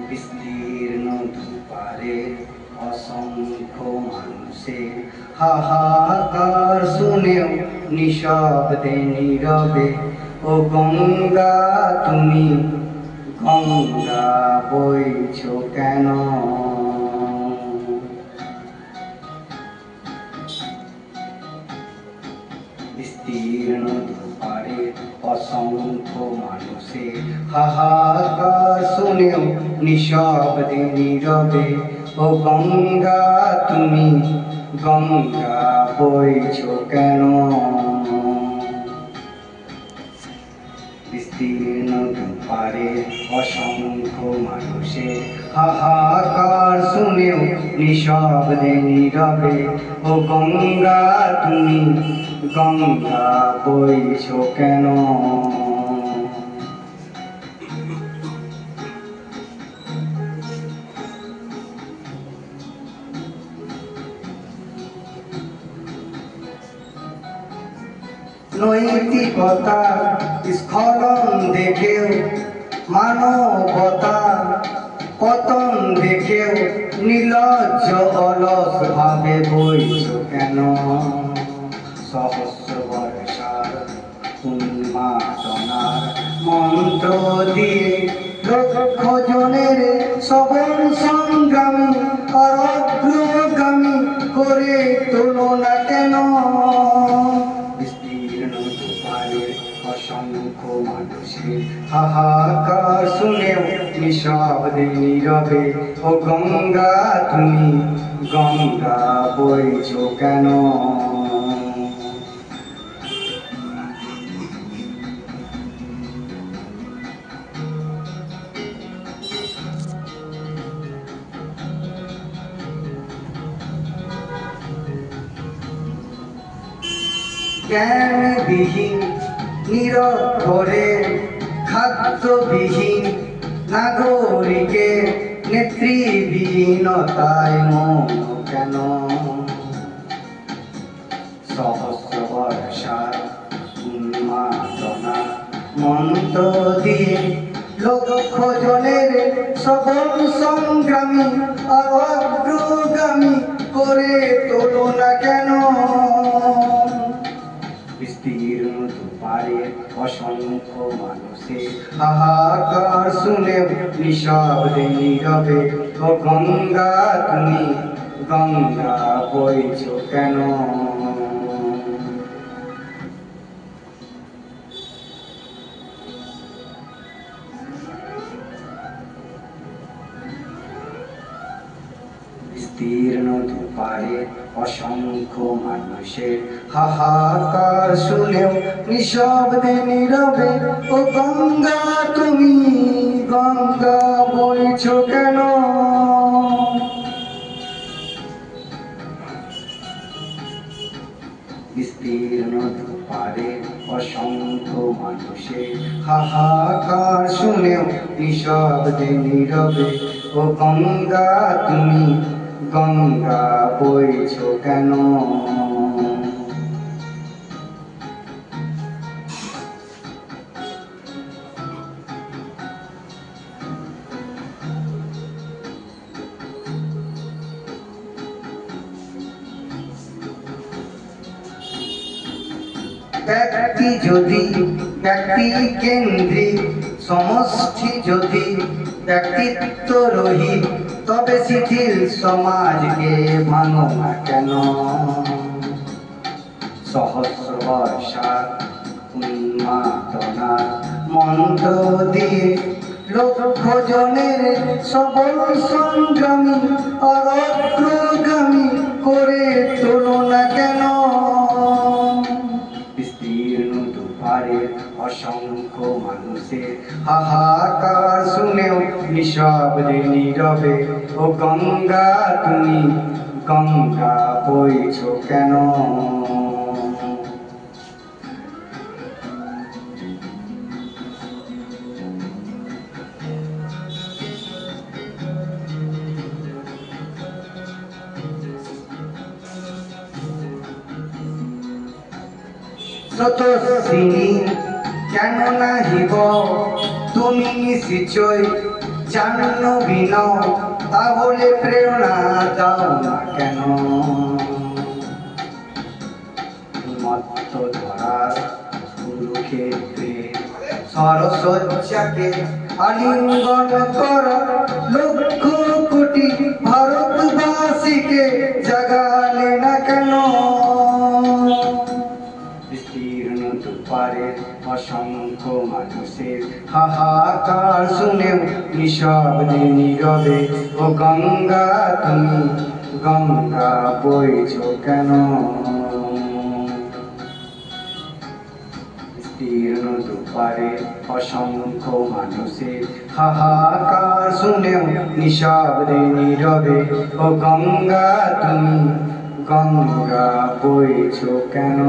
বিস্তীর্ণ দুপারে অসংখ্য মানুষের হাহাকার শুনেও নিঃশব্দে নীরবে ও গঙ্গা তুমি গঙ্গা বইছো কেন? বিস্তীর্ণ দুপারে অসংখ্য মানুষের হাহাকার শুনেও নিঃশব্দে নীরবে ও গঙ্গা তুমি গঙ্গা বইছো কেন? বিস্তীর্ণ দুপারে অসংখ্য মানুষের হাহাকার শুনেও নিঃশব্দে নীরবে ও গঙ্গা তুমি গঙ্গা বইছো কেন? নৈতিকতা স্খলন দেখেও মানবতা পতন দেখেও নির্লজ্জ অলস ভাবে বইছো কেন? সহস্র বর্ষার উন্মাদনার মন্ত্র দিয়ে লক্ষ জনের সবল সংগ্রামী আর অগ্রগামী করে তোলো না কেন? অসংখ্য মানুষের হাহাকার শুনেও নিঃশব্দে নীরবে ও গঙ্গা তুমি গঙ্গা বইছো কেন? জ্ঞানবিহীন নিরক্ষরে খাদ্যবিহীন নাগরিকের নেতৃবিহীনতায় মন কেন? সহস্র বর্ষার উন্মাদনা মন্ত্র দিয়ে লক্ষ জনের সবল সংগ্রামী আর অগ্রগামী করে তোলো না কেন? বিস্তীর্ণ দুপারে অসংখ্য মানুষের হাহাকার শুনেও নিঃশব্দে নীরবে ও গঙ্গা তুমি গঙ্গা বইছো কেন? বিস্তীর্ণ দুপারে অসংখ্য মানুষের হাহাকার শুনেও নিঃশব্দে নীরবে ও গঙ্গা তুমি গঙ্গা বইছো কেন? বিস্তীর্ণ দুপারে অসংখ্য মানুষের হাহাকার শুনেও নিঃশব্দে নীরবে ও গঙ্গা তুমি গঙ্গা বইছো কেন? ব্যক্তি যদি ব্যক্তি কেন্দ্রিক সমষ্টি যদি ব্যক্তিত্ব রহিত তবে শিথিল সমাজকে ভাঙো না কেন? সহস্র বর্ষার উন্মাদনার মন্ত্র দিয়ে লক্ষ জনের সবল সংগ্রামী আর অগ্রগামী করে তোলো না কেন? বিস্তীর্ণ দুপারে অসংখ্য মানুষের হাহাকার শুনেও নিঃশব্দে নীরবে ও গঙ্গা তুমি গঙ্গা বইছো কেন? স্রোতস্বিনী কেন নাহিব তুমি নিশ্চয় জাহ্নবী নও তাহলে প্রেরণা দাও না কেন? মত্ত ধরার কুরুক্ষেত্রে সরসজ্জাকে আলিঙ্গন কর লক্ষ কোটি ভারতবাসীকে জাগালে না কেন? বিস্তীর্ণ দুপারের অসংখ্য মানুষের হাহাকার শুনেও নিঃশব্দে নীরবে ও গঙ্গা তুমি গঙ্গা বইছো কেন? বিস্তীর্ণ দুপারের অসংখ্য মানুষের হাহাকার শুনেও নিঃশব্দে নীরবে ও গঙ্গা তুমি গঙ্গা বইছো কেন?